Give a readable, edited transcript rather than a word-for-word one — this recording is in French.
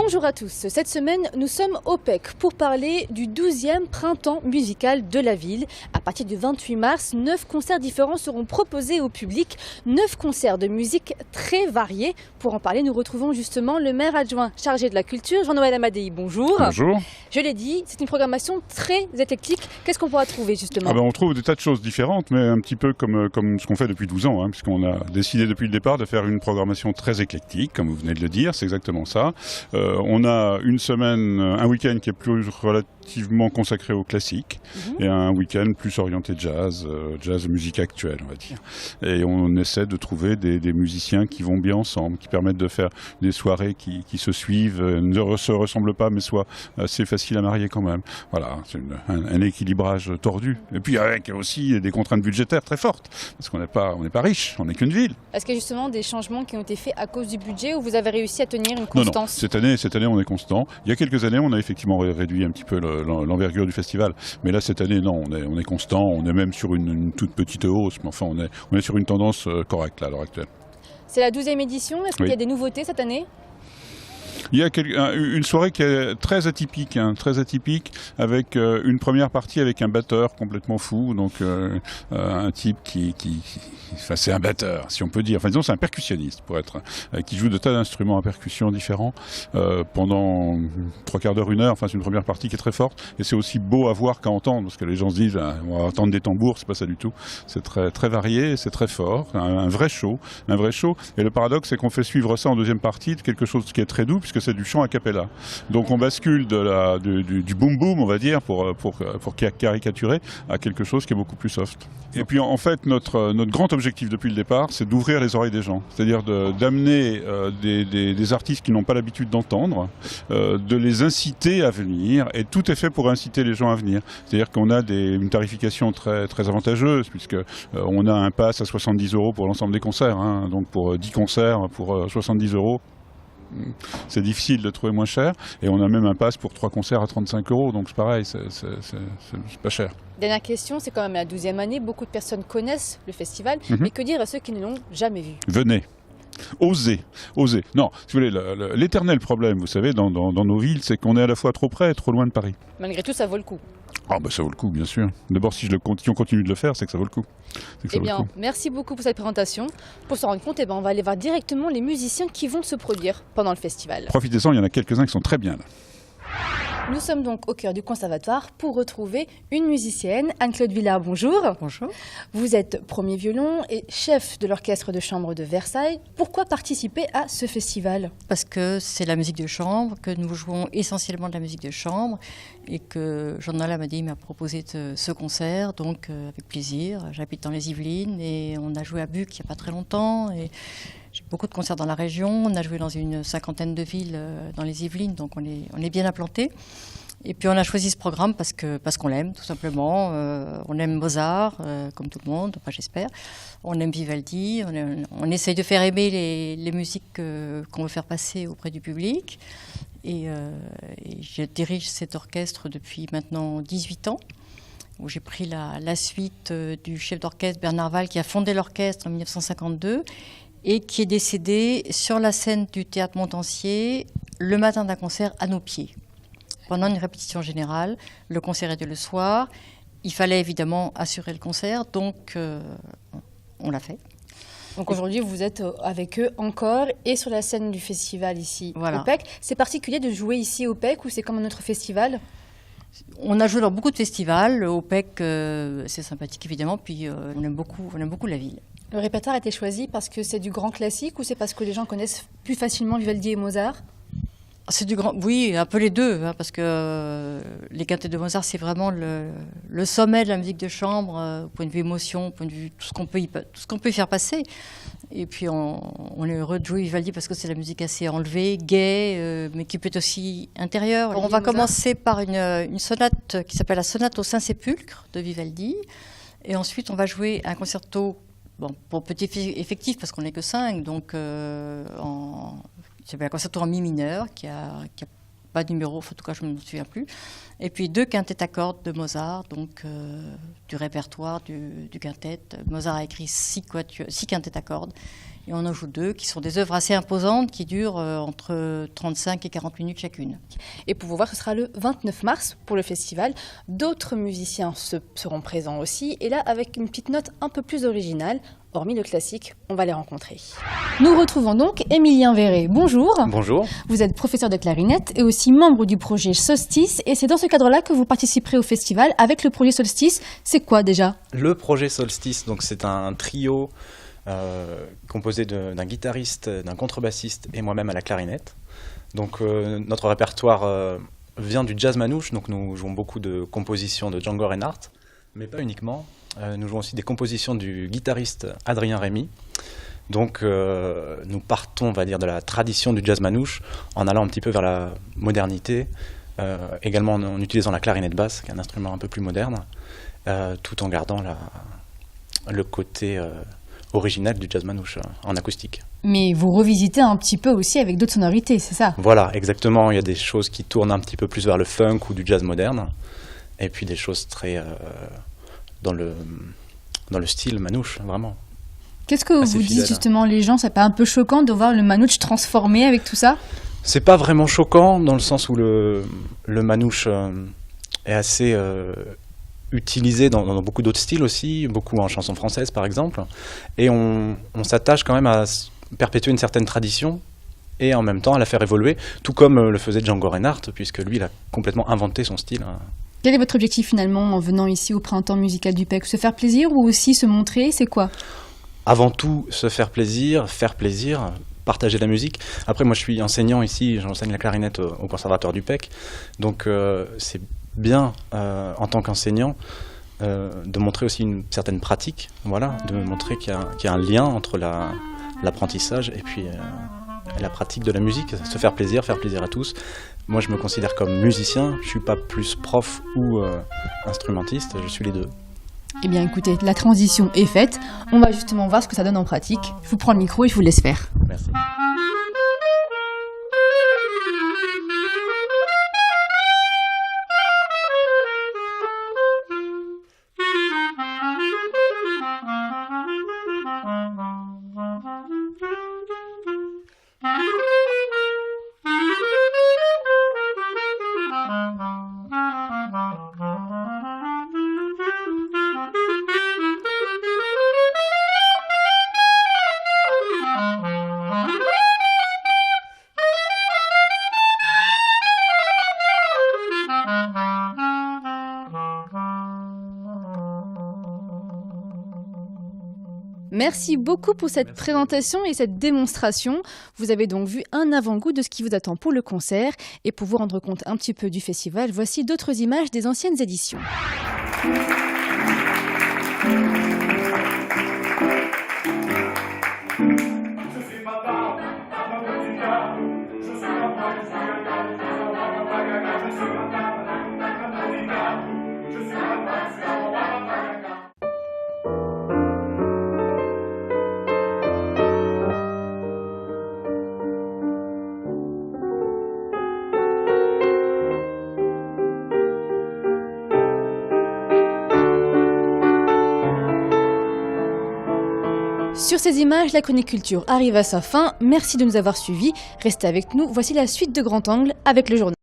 Bonjour à tous, cette semaine nous sommes au PEC pour parler du 12e printemps musical de la ville. À partir du 28 mars, 9 concerts différents seront proposés au public, 9 concerts de musique très variés. Pour en parler, nous retrouvons justement le maire adjoint chargé de la culture, Jean-Noël Amadei. Bonjour. Bonjour. Je l'ai dit, c'est une programmation très éclectique. Qu'est-ce qu'on pourra trouver justement? On trouve des tas de choses différentes, mais un petit peu comme ce qu'on fait depuis 12 ans, puisqu'on a décidé depuis le départ de faire une programmation très éclectique, comme vous venez de le dire, c'est exactement ça. On a une semaine, un week-end qui est plus relativement consacré au classique, et un week-end plus orienté jazz, jazz musique actuelle, on va dire. Et on essaie de trouver des musiciens qui vont bien ensemble, qui permettent de faire des soirées qui se suivent, ne se ressemblent pas, mais soient assez faciles à marier quand même. Voilà, c'est un équilibrage tordu. Et puis avec aussi des contraintes budgétaires très fortes, parce qu'on n'est pas riche, on n'est qu'une ville. Est-ce qu'il y a justement des changements qui ont été faits à cause du budget ou vous avez réussi à tenir une constance? Non, cette année on est constant. Il y a quelques années on a effectivement réduit un petit peu l'envergure du festival, mais là cette année non, on est constant, on est même sur une toute petite hausse, mais enfin on est sur une tendance correcte là, à l'heure actuelle. C'est la 12e édition, est-ce qu'il y a des nouveautés cette année? Il y a une soirée qui est très atypique, avec une première partie avec un batteur complètement fou, donc un type enfin c'est un batteur, si on peut dire, enfin disons c'est un percussionniste pour être, qui joue de tas d'instruments à percussion différents pendant 3/4 d'heure, 1 heure, enfin c'est une première partie qui est très forte, et c'est aussi beau à voir qu'à entendre, parce que les gens se disent on va entendre des tambours, c'est pas ça du tout, c'est très varié, c'est très fort, un vrai show, et le paradoxe c'est qu'on fait suivre ça en deuxième partie de quelque chose qui est très doux, puisque c'est du chant a cappella. Donc on bascule du boom boom, on va dire, pour caricaturer, à quelque chose qui est beaucoup plus soft. Et puis en fait notre grand objectif depuis le départ, c'est d'ouvrir les oreilles des gens, c'est-à-dire d'amener des artistes qui n'ont pas l'habitude d'entendre, de les inciter à venir, et tout est fait pour inciter les gens à venir. C'est-à-dire qu'on a une tarification très avantageuse, puisque on a un pass à 70 € pour l'ensemble des concerts, donc pour 10 concerts pour 70 €. C'est difficile de trouver moins cher, et on a même un pass pour 3 concerts à 35 €, donc c'est pareil, c'est pas cher. Dernière question, c'est quand même la 12e année, beaucoup de personnes connaissent le festival, mais que dire à ceux qui ne l'ont jamais vu? Venez. Osez. Non, si vous voulez, l'éternel problème, vous savez, dans nos villes, c'est qu'on est à la fois trop près et trop loin de Paris. Malgré tout, ça vaut le coup. Ça vaut le coup, bien sûr. D'abord, si on continue de le faire, c'est que ça vaut le coup. Merci beaucoup pour cette présentation. Pour s'en rendre compte, on va aller voir directement les musiciens qui vont se produire pendant le festival. Profitez-en, il y en a quelques-uns qui sont très bien là. Nous sommes donc au cœur du conservatoire pour retrouver une musicienne, Anne-Claude Villard, bonjour. Bonjour. Vous êtes premier violon et chef de l'orchestre de chambre de Versailles. Pourquoi participer à ce festival? Parce que c'est la musique de chambre, que nous jouons essentiellement de la musique de chambre et que Jean-Noël Amadei m'a proposé ce concert, donc avec plaisir. J'habite dans les Yvelines et on a joué à Buc il n'y a pas très longtemps. Et j'ai beaucoup de concerts dans la région, on a joué dans une 50aine de villes dans les Yvelines, donc on est bien implanté. Et puis on a choisi ce programme parce qu'on l'aime, tout simplement. On aime Mozart, comme tout le monde, enfin j'espère. On aime Vivaldi, on essaye de faire aimer les musiques qu'on veut faire passer auprès du public. Et je dirige cet orchestre depuis maintenant 18 ans, où j'ai pris la suite du chef d'orchestre Bernard Val, qui a fondé l'orchestre en 1952, et qui est décédé sur la scène du théâtre Montansier le matin d'un concert à nos pieds. Pendant une répétition générale, le concert était le soir, il fallait évidemment assurer le concert, donc on l'a fait. Donc aujourd'hui, vous êtes avec eux encore et sur la scène du festival ici voilà. Au PEC. C'est particulier de jouer ici au PEC ou c'est comme un autre festival? On a joué dans beaucoup de festivals, au PEC c'est sympathique évidemment, puis on aime beaucoup la ville. Le répertoire a été choisi parce que c'est du grand classique ou c'est parce que les gens connaissent plus facilement Vivaldi et Mozart? C'est du grand, oui, un peu les deux, parce que les quintets de Mozart, c'est vraiment le sommet de la musique de chambre, au point de vue émotion, au point de vue tout ce qu'on peut y faire passer. Et puis on est heureux de jouer Vivaldi parce que c'est la musique assez enlevée, gaie, mais qui peut être aussi intérieure. On va commencer par une sonate qui s'appelle la sonate au Saint-Sépulcre de Vivaldi, et ensuite on va jouer un concerto. Bon, pour petit effectif, parce qu'on n'est que 5, donc c'est un concerto en mi mineur qui a pas de numéro, en tout cas je ne me souviens plus. Et puis 2 quintettes à cordes de Mozart, donc du répertoire du quintet. Mozart a écrit 6 quintettes à cordes. Et on en joue 2 qui sont des œuvres assez imposantes qui durent entre 35 et 40 minutes chacune. Et pour vous voir, ce sera le 29 mars pour le festival. D'autres musiciens seront présents aussi. Et là, avec une petite note un peu plus originale, hormis le classique, on va les rencontrer. Nous retrouvons donc Émilien Verret. Bonjour. Bonjour. Vous êtes professeur de clarinette et aussi membre du projet Solstice. Et c'est dans ce cadre-là que vous participerez au festival avec le projet Solstice. C'est quoi déjà ? Le projet Solstice, donc c'est un trio composé d'un guitariste, d'un contrebassiste et moi-même à la clarinette. Donc notre répertoire vient du jazz manouche, donc nous jouons beaucoup de compositions de Django Reinhardt, mais pas uniquement. Nous jouons aussi des compositions du guitariste Adrien Rémy. Donc nous partons, on va dire, de la tradition du jazz manouche en allant un petit peu vers la modernité, également en utilisant la clarinette basse, qui est un instrument un peu plus moderne, tout en gardant le côté original du jazz manouche en acoustique. Mais vous revisitez un petit peu aussi avec d'autres sonorités, c'est ça ? Voilà, exactement. Il y a des choses qui tournent un petit peu plus vers le funk ou du jazz moderne, et puis des choses très dans le style manouche, vraiment. Qu'est-ce que vous dites justement les gens ? C'est pas un peu choquant de voir le manouche transformé avec tout ça ? C'est pas vraiment choquant dans le sens où le manouche est assez utilisé dans beaucoup d'autres styles aussi, beaucoup en chanson française par exemple, et on s'attache quand même à perpétuer une certaine tradition et en même temps à la faire évoluer, tout comme le faisait Django Reinhardt, puisque lui il a complètement inventé son style. Quel est votre objectif finalement en venant ici au Printemps musical du PEC ? Se faire plaisir ou aussi se montrer ? C'est quoi ? Avant tout, se faire plaisir, partager la musique. Après, moi je suis enseignant ici, j'enseigne la clarinette au conservatoire du PEC, donc c'est bien en tant qu'enseignant de montrer aussi une certaine pratique, voilà, de montrer qu'il y a un lien entre l'apprentissage et puis la pratique de la musique, se faire plaisir à tous. Moi je me considère comme musicien, je ne suis pas plus prof ou instrumentiste, je suis les deux. Eh bien écoutez, la transition est faite, on va justement voir ce que ça donne en pratique. Je vous prends le micro et je vous laisse faire. Merci. Merci beaucoup pour cette présentation et cette démonstration. Vous avez donc vu un avant-goût de ce qui vous attend pour le concert. Et pour vous rendre compte un petit peu du festival, voici d'autres images des anciennes éditions. Sur ces images, la chronique culture arrive à sa fin. Merci de nous avoir suivis. Restez avec nous. Voici la suite de Grand Angle avec le journal.